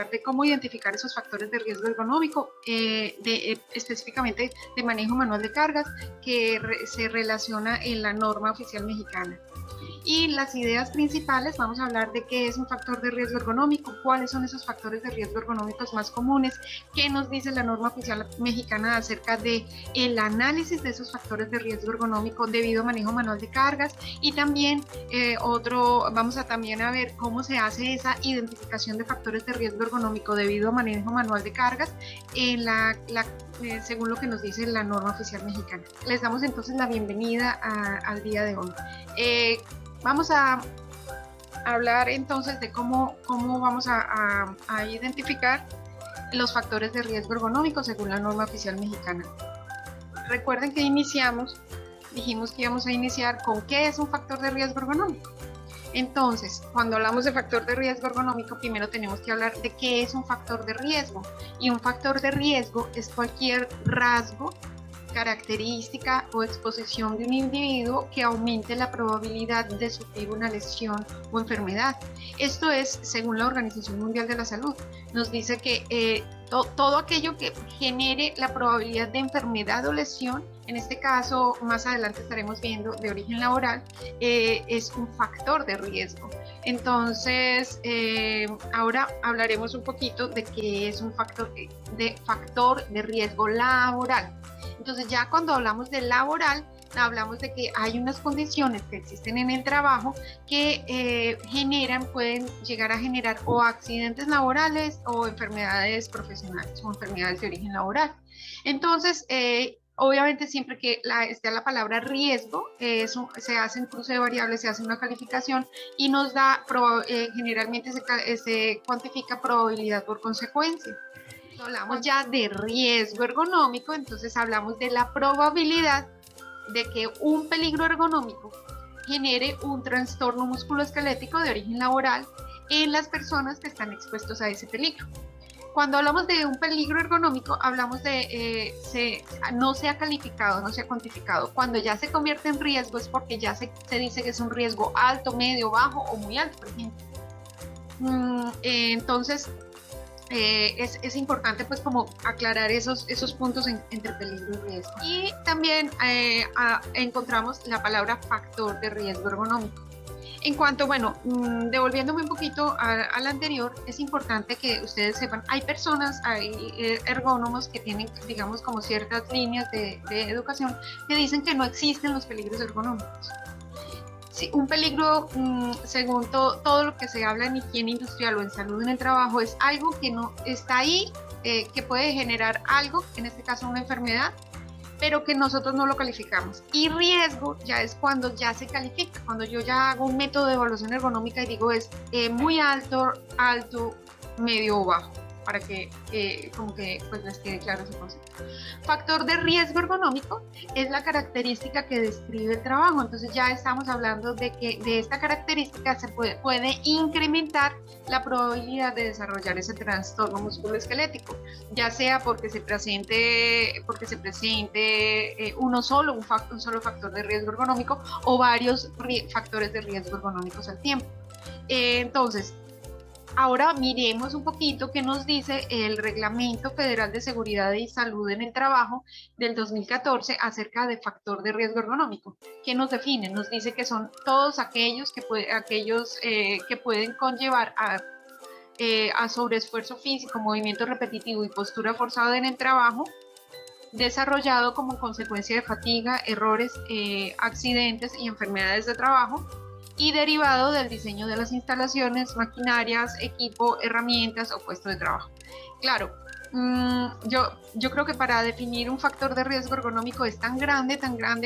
hablar de cómo identificar esos factores de riesgo ergonómico, específicamente de manejo manual de cargas, que se relaciona en la norma oficial mexicana. Y las ideas principales, vamos a hablar de qué es un factor de riesgo ergonómico, cuáles son esos factores de riesgo ergonómicos más comunes, qué nos dice la norma oficial mexicana acerca de el análisis de esos factores de riesgo ergonómico debido a manejo manual de cargas, y también vamos a también a ver cómo se hace esa identificación de factores de riesgo ergonómico debido a manejo manual de cargas en según lo que nos dice la norma oficial mexicana. Les damos entonces la bienvenida al día de hoy. Vamos a hablar entonces de cómo vamos a identificar los factores de riesgo ergonómico según la norma oficial mexicana. Recuerden que dijimos que íbamos a iniciar con qué es un factor de riesgo ergonómico. Entonces, cuando hablamos de factor de riesgo ergonómico, primero tenemos que hablar de qué es un factor de riesgo. Y un factor de riesgo es cualquier rasgo, característica o exposición de un individuo que aumente la probabilidad de sufrir una lesión o enfermedad. Esto es según la Organización Mundial de la Salud. Nos dice que todo aquello que genere la probabilidad de enfermedad o lesión, en este caso más adelante estaremos viendo de origen laboral, es un factor de riesgo. Entonces, ahora hablaremos un poquito de qué es un factor de riesgo laboral. Entonces, ya cuando hablamos de laboral, hablamos de que hay unas condiciones que existen en el trabajo que pueden llegar a generar o accidentes laborales o enfermedades profesionales o enfermedades de origen laboral. Entonces, obviamente siempre que esté la palabra riesgo, se hace un cruce de variables, se hace una calificación y nos da, generalmente se cuantifica probabilidad por consecuencia. Hablamos ya de riesgo ergonómico, entonces hablamos de la probabilidad de que un peligro ergonómico genere un trastorno musculoesquelético de origen laboral en las personas que están expuestos a ese peligro. Cuando hablamos de un peligro ergonómico, hablamos de no se ha calificado, no se ha cuantificado. Cuando ya se convierte en riesgo es porque ya se dice que es un riesgo alto, medio, bajo o muy alto, por ejemplo. Entonces, es importante pues como aclarar esos puntos entre peligro y riesgo. Y también encontramos la palabra factor de riesgo ergonómico. En cuanto, devolviéndome un poquito al anterior, es importante que ustedes sepan, hay ergónomos que tienen, digamos, como ciertas líneas de educación que dicen que no existen los peligros ergonómicos. Sí, un peligro, según todo lo que se habla en higiene industrial o en salud en el trabajo, es algo que no está ahí, que puede generar algo, en este caso una enfermedad, pero que nosotros no lo calificamos. Y riesgo ya es cuando ya se califica, cuando yo ya hago un método de evaluación ergonómica y digo es muy alto, medio o bajo, para que pues les quede claro ese concepto. Factor de riesgo ergonómico es la característica que describe el trabajo. Entonces ya estamos hablando de que de esta característica se puede incrementar la probabilidad de desarrollar ese trastorno musculoesquelético, ya sea porque se presente un solo factor de riesgo ergonómico o varios factores de riesgo ergonómicos al tiempo. Entonces, ahora miremos un poquito qué nos dice el Reglamento Federal de Seguridad y Salud en el Trabajo del 2014 acerca de factor de riesgo ergonómico. ¿Qué nos define? Nos dice que son todos aquellos que pueden conllevar a sobreesfuerzo físico, movimiento repetitivo y postura forzada en el trabajo, desarrollado como consecuencia de fatiga, errores, accidentes y enfermedades de trabajo, y derivado del diseño de las instalaciones, maquinarias, equipo, herramientas o puesto de trabajo. Claro, yo creo que para definir un factor de riesgo ergonómico es tan grande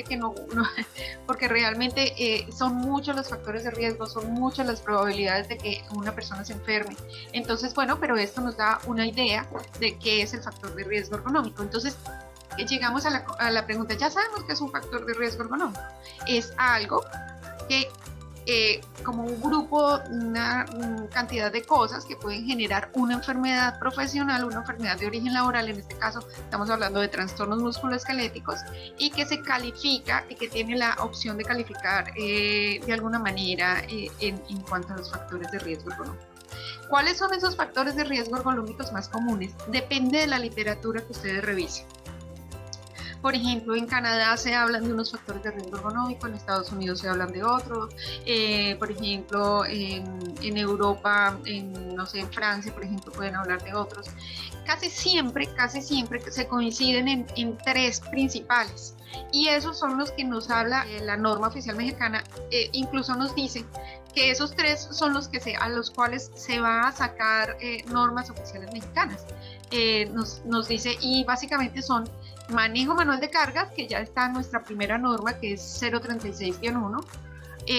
que no porque realmente son muchos los factores de riesgo, son muchas las probabilidades de que una persona se enferme. Entonces, pero esto nos da una idea de qué es el factor de riesgo ergonómico. Entonces, llegamos a la pregunta, ya sabemos qué es un factor de riesgo ergonómico. Es algo que como un grupo, una cantidad de cosas que pueden generar una enfermedad profesional, una enfermedad de origen laboral, en este caso estamos hablando de trastornos musculoesqueléticos, y que se califica y que tiene la opción de calificar de alguna manera en cuanto a los factores de riesgo ergonómico. ¿Cuáles son esos factores de riesgo ergonómicos más comunes? Depende de la literatura que ustedes revisen. Por ejemplo, en Canadá se hablan de unos factores de riesgo ergonómico, en Estados Unidos se hablan de otros, por ejemplo, en Europa, no sé, en Francia, por ejemplo, pueden hablar de otros. Casi siempre se coinciden en tres principales, y esos son los que nos habla la norma oficial mexicana. Incluso nos dice que esos tres son los que a los cuales se va a sacar normas oficiales mexicanas. Nos dice, y básicamente son manejo manual de cargas, que ya está en nuestra primera norma, que es 036-1,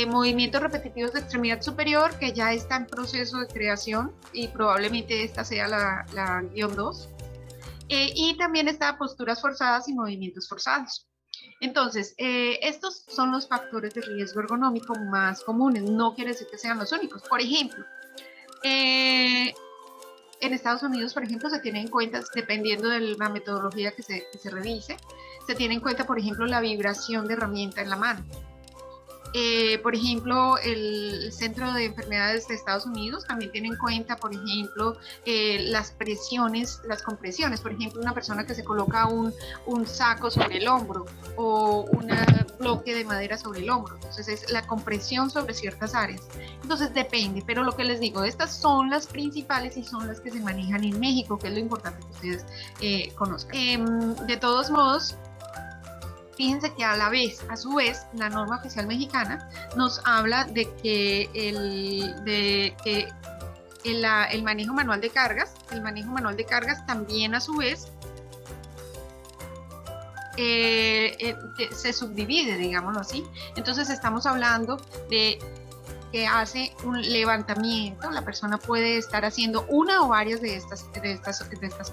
movimientos repetitivos de extremidad superior, que ya está en proceso de creación y probablemente esta sea la guión 2, y también está posturas forzadas y movimientos forzados. Entonces, estos son los factores de riesgo ergonómico más comunes, no quiere decir que sean los únicos. Por ejemplo, en Estados Unidos, por ejemplo, se tiene en cuenta, dependiendo de la metodología que se revise, se tiene en cuenta, por ejemplo, la vibración de herramienta en la mano. Por ejemplo, el Centro de Enfermedades de Estados Unidos también tiene en cuenta, por ejemplo, las presiones, las compresiones. Por ejemplo, una persona que se coloca un saco sobre el hombro o un bloque de madera sobre el hombro. Entonces, es la compresión sobre ciertas áreas. Entonces, depende, pero lo que les digo, estas son las principales y son las que se manejan en México, que es lo importante que ustedes conozcan. De todos modos, fíjense que a su vez, la norma oficial mexicana nos habla de que el manejo manual de cargas, también a su vez se subdivide, digámoslo así. Entonces estamos hablando de que hace un levantamiento, la persona puede estar haciendo una o varias de estas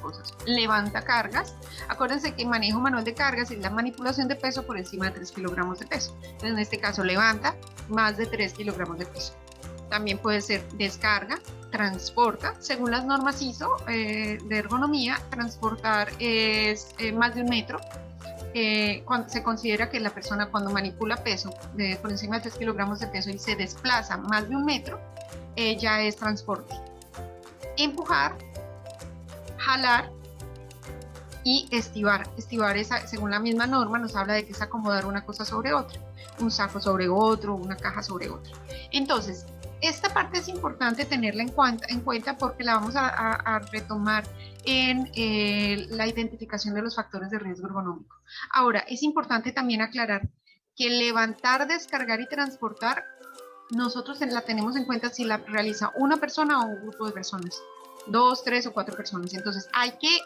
cosas. Levanta cargas. Acuérdense que manejo manual de cargas es la manipulación de peso por encima de 3 kilogramos de peso. Entonces, en este caso, levanta más de 3 kilogramos de peso. También puede ser descarga, transporta. Según las normas ISO de ergonomía, transportar es más de 1 metro. Cuando se considera que la persona, cuando manipula peso por encima de 3 kilogramos de peso y se desplaza más de 1 metro, ya es transporte. Empujar, jalar y estivar. Estivar es, según la misma norma, nos habla de que es acomodar una cosa sobre otra, un saco sobre otro, una caja sobre otra. Entonces, esta parte es importante tenerla en cuenta porque la vamos a retomar en la identificación de los factores de riesgo ergonómico. Ahora, es importante también aclarar que levantar, descargar y transportar, nosotros la tenemos en cuenta si la realiza una persona o un grupo de personas, 2, 3 o 4 personas. Entonces, hay que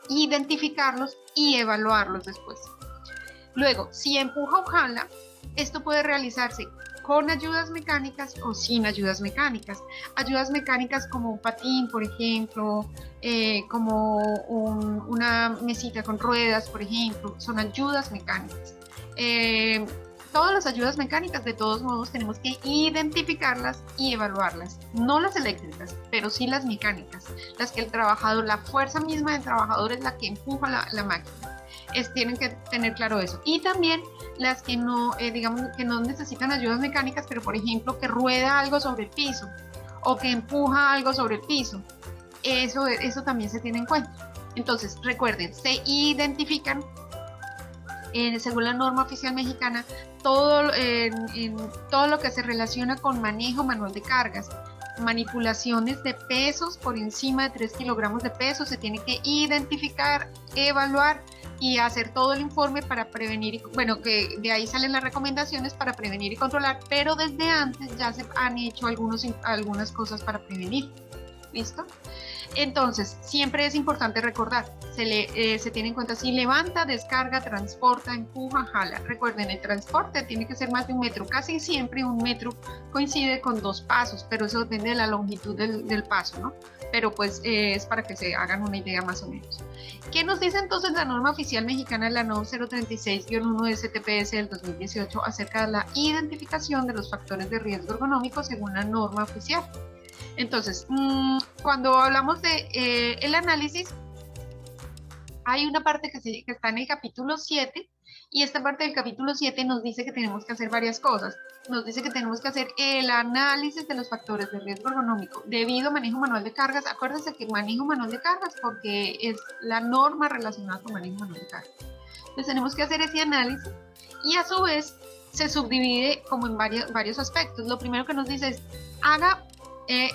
identificarlos y evaluarlos después. Luego, si empuja o jala, esto puede realizarse con ayudas mecánicas o sin ayudas mecánicas. Ayudas mecánicas como un patín, por ejemplo, como una mesita con ruedas, por ejemplo, son ayudas mecánicas. Todas las ayudas mecánicas, de todos modos, tenemos que identificarlas y evaluarlas. No las eléctricas, pero sí las mecánicas, las que el trabajador, la fuerza misma del trabajador es la que empuja la máquina. Tienen que tener claro eso. Y también las que no, digamos, que no necesitan ayudas mecánicas, pero por ejemplo que rueda algo sobre el piso o que empuja algo sobre el piso. Eso también se tiene en cuenta. Entonces, recuerden, se identifican, según la norma oficial mexicana, todo lo que se relaciona con manejo manual de cargas, manipulaciones de pesos por encima de 3 kilogramos de peso, se tiene que identificar, evaluar y hacer todo el informe para prevenir, bueno, que de ahí salen las recomendaciones para prevenir y controlar, pero desde antes ya se han hecho algunas cosas para prevenir. ¿Listo? Entonces, siempre es importante recordar, se tiene en cuenta si levanta, descarga, transporta, empuja, jala. Recuerden, el transporte tiene que ser más de 1 metro. Casi siempre 1 metro coincide con 2 pasos, pero eso depende de la longitud del paso, ¿no? Pero pues es para que se hagan una idea más o menos. ¿Qué nos dice entonces la norma oficial mexicana, la NOM 036-1 de STPS del 2018, acerca de la identificación de los factores de riesgo ergonómico según la norma oficial? Entonces, cuando hablamos de el análisis, hay una parte que está en el capítulo 7 Y esta parte del capítulo 7 nos dice que tenemos que hacer varias cosas. Nos dice que tenemos que hacer el análisis de los factores de riesgo ergonómico debido a manejo manual de cargas. Acuérdense que manejo manual de cargas porque es la norma relacionada con manejo manual de cargas. Entonces tenemos que hacer ese análisis y a su vez se subdivide como en varios aspectos. Lo primero que nos dice es,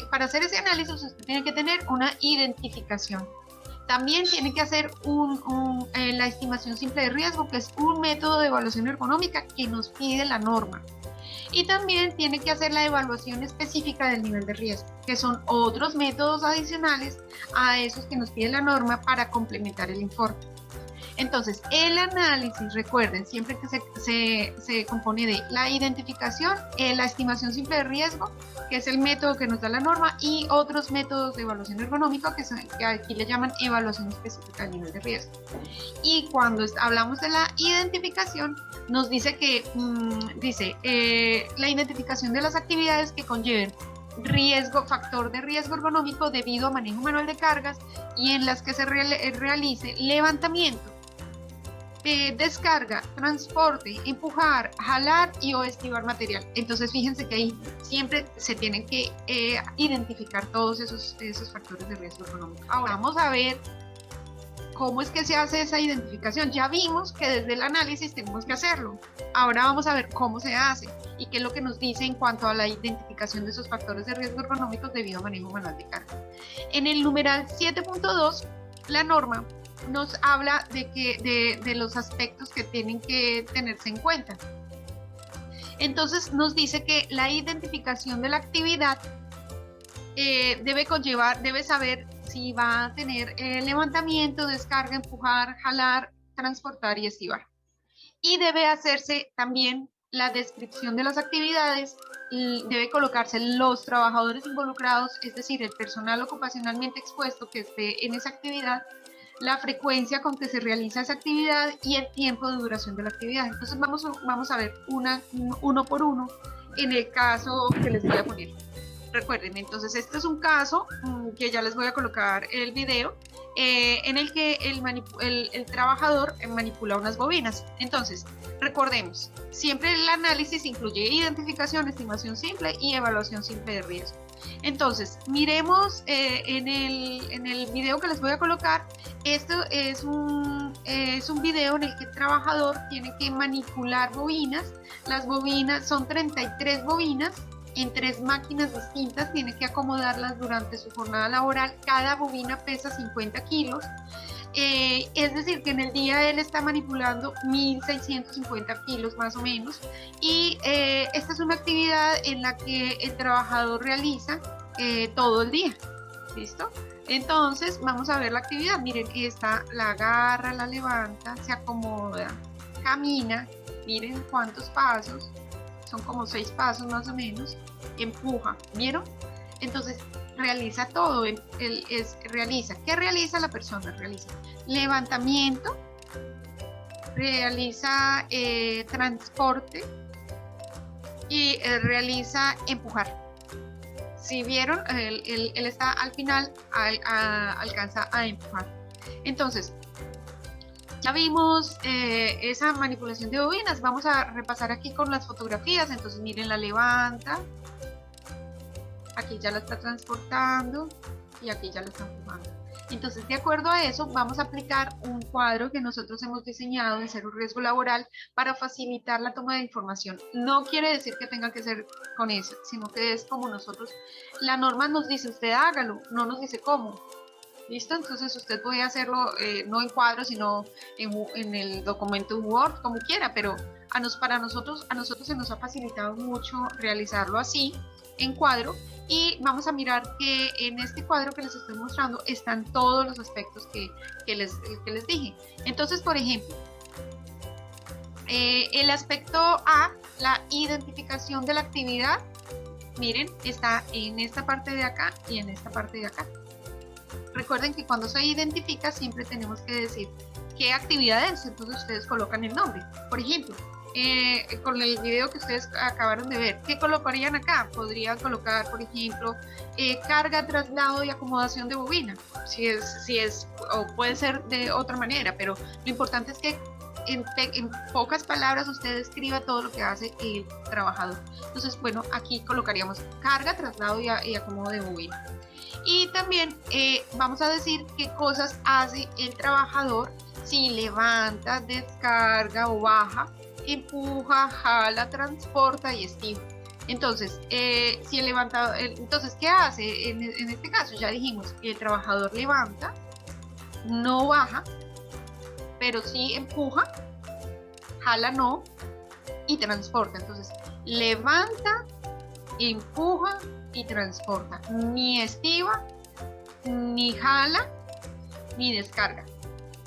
para hacer ese análisis usted tiene que tener una identificación. También tiene que hacer la estimación simple de riesgo, que es un método de evaluación ergonómica que nos pide la norma. Y también tiene que hacer la evaluación específica del nivel de riesgo, que son otros métodos adicionales a esos que nos pide la norma para complementar el informe. Entonces, el análisis, recuerden, siempre que se compone de la identificación, la estimación simple de riesgo, que es el método que nos da la norma, y otros métodos de evaluación ergonómica, que aquí le llaman evaluación específica del nivel de riesgo. Y cuando hablamos de la identificación, nos dice que, la identificación de las actividades que conlleven factor de riesgo ergonómico debido a manejo manual de cargas y en las que se realice levantamiento, descarga, transporte, empujar, jalar y o esquivar material. Entonces fíjense que ahí siempre se tienen que identificar todos esos factores de riesgo ergonómico. Ahora vamos a ver cómo es que se hace esa identificación. Ya vimos que desde el análisis tenemos que hacerlo. Ahora vamos a ver cómo se hace y qué es lo que nos dice en cuanto a la identificación de esos factores de riesgo ergonómicos debido a manejo manual de carga. En el numeral 7.2, la norma nos habla de los aspectos que tienen que tenerse en cuenta. Entonces nos dice que la identificación de la actividad debe saber si va a tener levantamiento, descarga, empujar, jalar, transportar y esquivar. Y debe hacerse también la descripción de las actividades, debe colocarse los trabajadores involucrados, es decir, el personal ocupacionalmente expuesto que esté en esa actividad, la frecuencia con que se realiza esa actividad y el tiempo de duración de la actividad. Entonces vamos a ver uno por uno en el caso que les voy a poner. Recuerden, entonces este es un caso que ya les voy a colocar el video en el que el trabajador manipula unas bobinas. Entonces, recordemos, siempre el análisis incluye identificación, estimación simple y evaluación simple de riesgo. Entonces, miremos en el video que les voy a colocar. Esto es un video en el que el trabajador tiene que manipular bobinas. Las bobinas son 33 bobinas en 3 máquinas distintas, tiene que acomodarlas durante su jornada laboral. Cada bobina pesa 50 kilos. Es decir, que en el día él está manipulando 1.650 kilos más o menos, y esta es una actividad en la que el trabajador realiza todo el día. ¿Listo? Entonces vamos a ver la actividad. Miren, la agarra, la levanta, se acomoda, camina, miren cuántos pasos, son como 6 pasos más o menos, empuja, ¿vieron? Entonces realiza todo, ¿qué realiza la persona? Realiza levantamiento, realiza transporte y realiza empujar. Si vieron, él está al final, alcanza a empujar. Entonces, ya vimos esa manipulación de bobinas. Vamos a repasar aquí con las fotografías. Entonces miren, la levanta, aquí ya la está transportando y aquí ya la está empujando. Entonces, de acuerdo a eso, vamos a aplicar un cuadro que nosotros hemos diseñado en Cero Riesgo Laboral para facilitar la toma de información. No quiere decir que tenga que ser con eso, sino que es como nosotros, la norma nos dice, usted hágalo, no nos dice cómo. ¿Listo? Entonces usted puede hacerlo no en cuadro, sino en el documento Word, como quiera, pero a nosotros se nos ha facilitado mucho realizarlo así, en cuadro, y vamos a mirar que en este cuadro que les estoy mostrando están todos los aspectos que les dije. Entonces, por ejemplo, el aspecto A, la identificación de la actividad, miren, está en esta parte de acá y en esta parte de acá. Recuerden que cuando se identifica siempre tenemos que decir qué actividad es, entonces ustedes colocan el nombre. Por ejemplo, con el video que ustedes acabaron de ver, ¿qué colocarían acá? Podrían colocar, por ejemplo, carga, traslado y acomodación de bobina, si es, o puede ser de otra manera, pero lo importante es que en pocas palabras usted escriba todo lo que hace el trabajador. Entonces, bueno, aquí colocaríamos carga, traslado y acomodo de bobina. Y también vamos a decir qué cosas hace el trabajador si levanta, descarga o baja, empuja, jala, transporta y estira. Entonces, si el levantador, entonces, ¿qué hace? En este caso ya dijimos que el trabajador levanta, no baja, pero sí empuja, jala no y transporta. Entonces, levanta, empuja y transporta. Ni estiva, ni jala, ni descarga.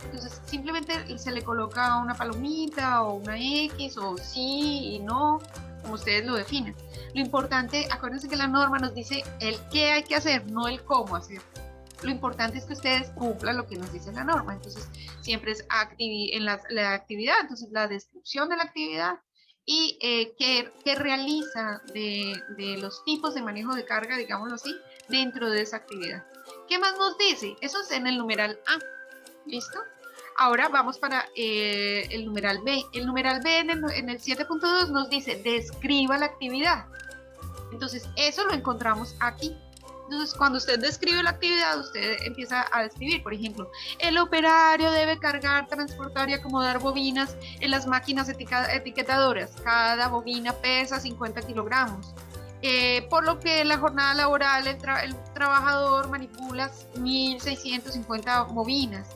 Entonces, simplemente se le coloca una palomita o una X o sí y no, como ustedes lo definen. Lo importante, acuérdense que la norma nos dice el qué hay que hacer, no el cómo hacer. Lo importante es que ustedes cumplan lo que nos dice la norma. Entonces, siempre es en la actividad, entonces la descripción de la actividad y qué realiza de los tipos de manejo de carga, digámoslo así, dentro de esa actividad. ¿Qué más nos dice? Eso es en el numeral A. ¿Listo? Ahora vamos para el numeral B. El numeral B en el 7.2 nos dice describa la actividad. Entonces, eso lo encontramos aquí. Entonces, cuando usted describe la actividad, usted empieza a describir, por ejemplo, el operario debe cargar, transportar y acomodar bobinas en las máquinas etiquetadoras. Cada bobina pesa 50 kilogramos. Por lo que en la jornada laboral el trabajador manipula 1.650 bobinas.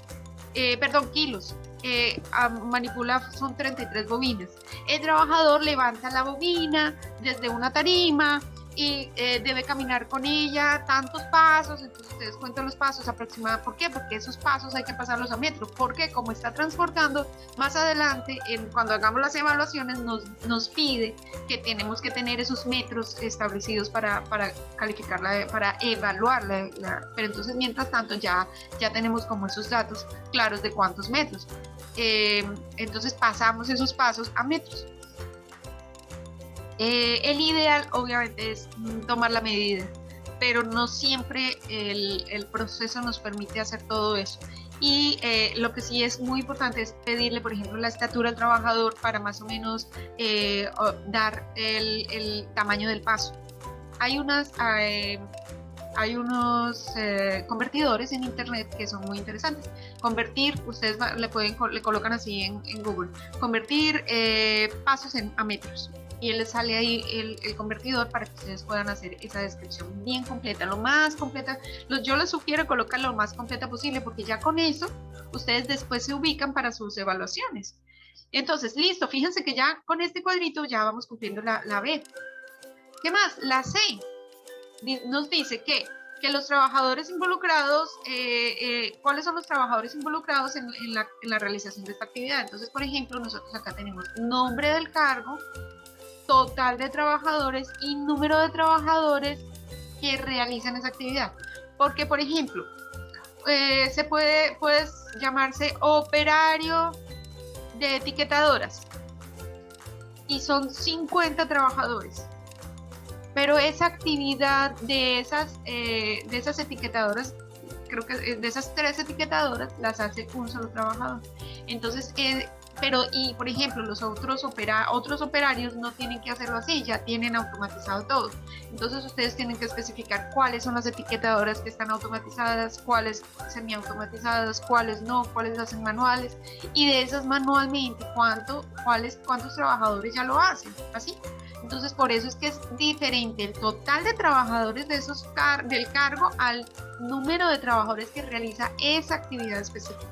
Kilos. Manipula son 33 bobinas. El trabajador levanta la bobina desde una tarima y debe caminar con ella tantos pasos. Entonces ustedes cuentan los pasos aproximadamente. ¿Por qué? Porque esos pasos hay que pasarlos a metros, porque como está transportando, más adelante cuando hagamos las evaluaciones nos pide que tenemos que tener esos metros establecidos para calificarla, para evaluarla. Pero entonces mientras tanto ya tenemos como esos datos claros de cuántos metros. Entonces pasamos esos pasos a metros. El ideal obviamente es tomar la medida, pero no siempre el proceso nos permite hacer todo eso. Y lo que sí es muy importante es pedirle, por ejemplo, la estatura al trabajador para más o menos dar el tamaño del paso. Hay unos convertidores en internet que son muy interesantes. Convertir, ustedes le colocan así en Google, convertir pasos a metros. Y les sale ahí el convertidor para que ustedes puedan hacer esa descripción bien completa, lo más completa. Yo les sugiero colocar lo más completa posible, porque ya con eso ustedes después se ubican para sus evaluaciones. Entonces, listo, fíjense que ya con este cuadrito ya vamos cumpliendo la B. ¿Qué más? La C nos dice que los trabajadores involucrados, ¿cuáles son los trabajadores involucrados en la realización de esta actividad? Entonces, por ejemplo, nosotros acá tenemos nombre del cargo, total de trabajadores y número de trabajadores que realizan esa actividad. Porque, por ejemplo, puede llamarse operario de etiquetadoras y son 50 trabajadores. Pero esa actividad de esas etiquetadoras, creo que de esas 3 etiquetadoras las hace un solo trabajador. Entonces, por ejemplo, los otros operarios no tienen que hacerlo así, ya tienen automatizado todo. Entonces ustedes tienen que especificar cuáles son las etiquetadoras que están automatizadas, cuáles semiautomatizadas, cuáles no, cuáles hacen manuales, y de esas manualmente cuántos trabajadores ya lo hacen, así. Entonces, por eso es que es diferente el total de trabajadores del cargo al número de trabajadores que realiza esa actividad específica.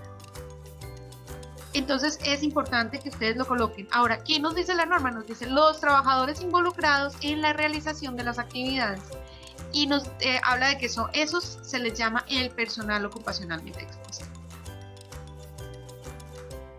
Entonces es importante que ustedes lo coloquen. Ahora, ¿qué nos dice la norma? Nos dice los trabajadores involucrados en la realización de las actividades. Y nos habla de que esos se les llama el personal ocupacionalmente expuesto.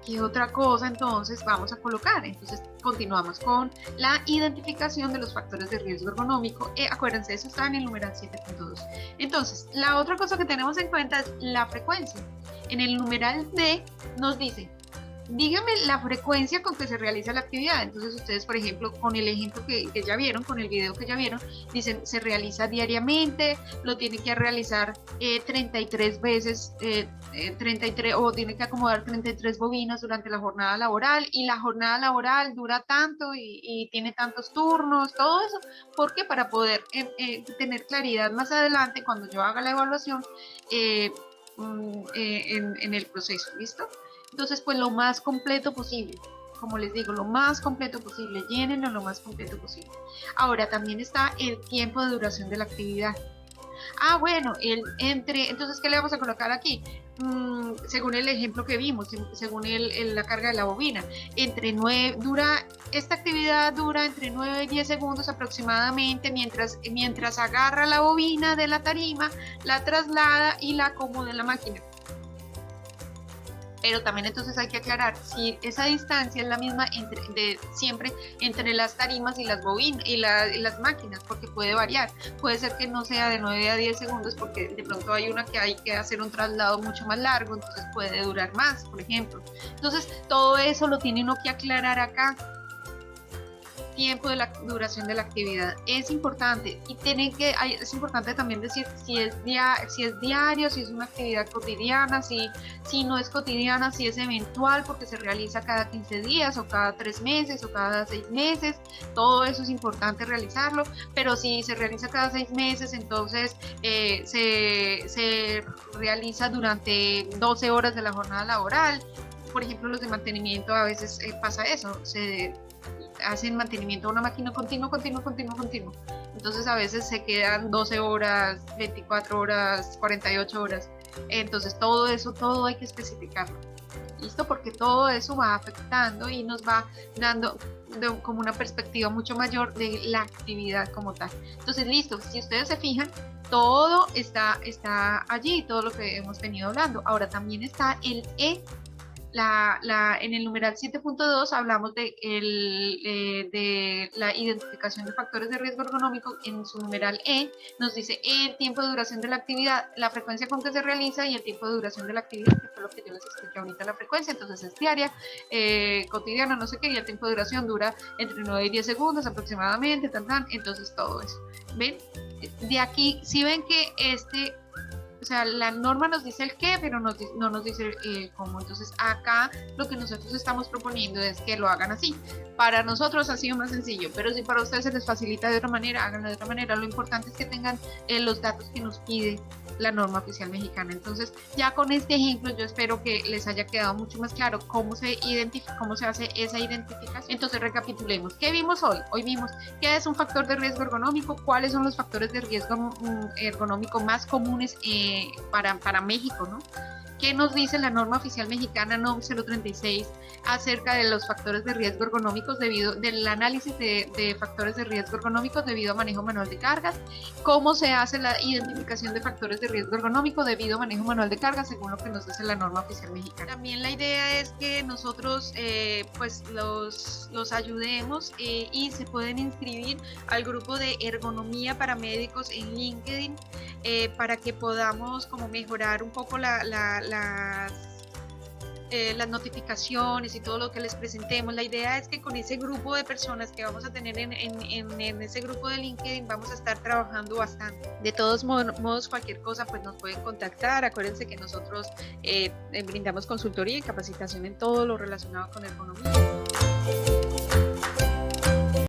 ¿Qué otra cosa entonces vamos a colocar? Entonces continuamos con la identificación de los factores de riesgo ergonómico. Acuérdense, eso está en el numeral 7.2. Entonces, la otra cosa que tenemos en cuenta es la frecuencia. En el numeral D nos dice dígame la frecuencia con que se realiza la actividad. Entonces ustedes, por ejemplo, con el ejemplo que ya vieron, con el video que ya vieron, dicen se realiza diariamente, lo tiene que realizar 33 veces, 33, o tiene que acomodar 33 bobinas durante la jornada laboral, y la jornada laboral dura tanto y tiene tantos turnos, todo eso, porque para poder tener claridad más adelante cuando yo haga la evaluación en el proceso, ¿listo? Entonces, pues lo más completo posible, como les digo, lo más completo posible, llénenlo lo más completo posible. Ahora, también está el tiempo de duración de la actividad. Ah, bueno, entonces, ¿qué le vamos a colocar aquí? Según el ejemplo que vimos, según la carga de la bobina, esta actividad dura entre 9 y 10 segundos aproximadamente, mientras agarra la bobina de la tarima, la traslada y la acomoda en la máquina. Pero también entonces hay que aclarar si esa distancia es la misma siempre entre las tarimas y las bobinas y las máquinas, porque puede variar. Puede ser que no sea de 9 a 10 segundos porque de pronto hay una que hay que hacer un traslado mucho más largo, entonces puede durar más, por ejemplo. Entonces todo eso lo tiene uno que aclarar acá. Tiempo de la duración de la actividad es importante, y es importante también decir si es diario, si es una actividad cotidiana, si no es cotidiana, si es eventual porque se realiza cada 15 días o cada 3 meses o cada 6 meses. Todo eso es importante realizarlo, pero si se realiza cada 6 meses, entonces se realiza durante 12 horas de la jornada laboral. Por ejemplo, los de mantenimiento, a veces pasa eso, se hacen mantenimiento a una máquina continuo. Entonces a veces se quedan 12 horas, 24 horas, 48 horas. Entonces todo eso, todo hay que especificarlo. ¿Listo? Porque todo eso va afectando y nos va dando como una perspectiva mucho mayor de la actividad como tal. Entonces, listo, si ustedes se fijan, todo está allí, todo lo que hemos venido hablando. Ahora también está el E. En el numeral 7.2 hablamos de la identificación de factores de riesgo ergonómico. En su numeral E nos dice el tiempo de duración de la actividad, la frecuencia con que se realiza y el tiempo de duración de la actividad, que fue lo que yo les expliqué ahorita. La frecuencia entonces es diaria, cotidiana, no sé qué, y el tiempo de duración dura entre 9 y 10 segundos aproximadamente, entonces todo eso. ¿Ven? De aquí, si ven que o sea, la norma nos dice el qué, pero no nos dice el cómo. Entonces acá lo que nosotros estamos proponiendo es que lo hagan así. Para nosotros ha sido más sencillo, pero si para ustedes se les facilita de otra manera, háganlo de otra manera. Lo importante es que tengan los datos que nos pide la norma oficial mexicana. Entonces, ya con este ejemplo yo espero que les haya quedado mucho más claro cómo se hace esa identificación. Entonces, recapitulemos. ¿Qué vimos hoy? Hoy vimos qué es un factor de riesgo ergonómico, cuáles son los factores de riesgo ergonómico más comunes para México, ¿no? ¿Qué nos dice la norma oficial mexicana NOM 036 acerca de los factores de riesgo ergonómicos del análisis de factores de riesgo ergonómicos debido a manejo manual de cargas? ¿Cómo se hace la identificación de factores de riesgo ergonómico debido a manejo manual de cargas según lo que nos dice la norma oficial mexicana? También la idea es que nosotros pues los ayudemos y se pueden inscribir al grupo de ergonomía para médicos en LinkedIn para que podamos como mejorar un poco las notificaciones y todo lo que les presentemos. La idea es que con ese grupo de personas que vamos a tener en ese grupo de LinkedIn vamos a estar trabajando bastante. De todos modos, cualquier cosa pues nos pueden contactar. Acuérdense que nosotros brindamos consultoría y capacitación en todo lo relacionado con ergonomía.